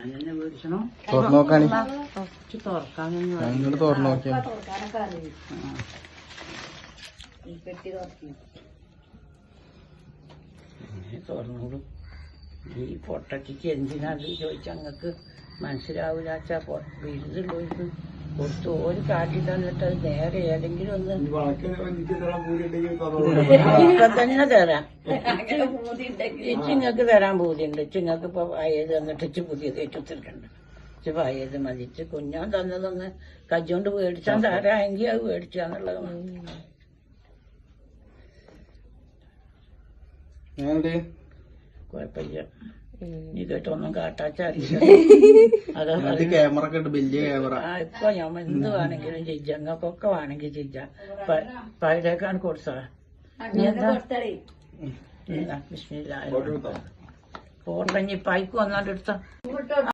തുറന്നു നോക്കാണി തുറക്കാനൊന്നും തുറന്നു നോക്കിയാ തുറന്നോളൂ. ഈ പൊട്ടച്ചിക്ക് എന്തിനാത് ചോദിച്ചാൽ ഞങ്ങൾക്ക് മനസ്സിലാവില്ലാച്ചാ വീട്ടിലുള്ളവർക്ക് കൊടുത്തു ഒരു കാട്ടി തന്നിട്ട് അത് നേരെ ഏതെങ്കിലും ഒന്ന് ഇപ്പൊ തന്നെ തരാം. ചിങ്ങക്ക് തരാൻ പൂതിയുണ്ട്. ചിങ്ങക്ക് ഇപ്പൊ പഴയത് തന്നിട്ട് പുതിയത് ഏറ്റുത്തിരിക്കണ്ട. പഴയത് മതിച്ച് കുഞ്ഞാൻ തന്നതൊന്ന് കജ്ജോണ്ട് മേടിച്ചാൻ തരാമെങ്കിൽ അത് മേടിച്ചാന്നുള്ളതാണ്. കുഴപ്പമില്ല. നീ കേട്ടൊന്നും കാട്ടാച്ചറിയില്ല. അതാ ക്യാമറ ഒക്കെ ഉണ്ട്, വലിയ ക്യാമറ. ഇപ്പൊ ഞാൻ എന്ത് വേണമെങ്കിലും ചെയ്യ, ഞങ്ങൾക്കൊക്കെ വേണമെങ്കിൽ ചെയ്യ. പഴയക്കാണ് കൊടുത്താ നീ എന്താ ബിസ്മില്ലാ ഫോട്ടോ ഇനി പൈക്ക് വന്നാട്ട് എടുത്ത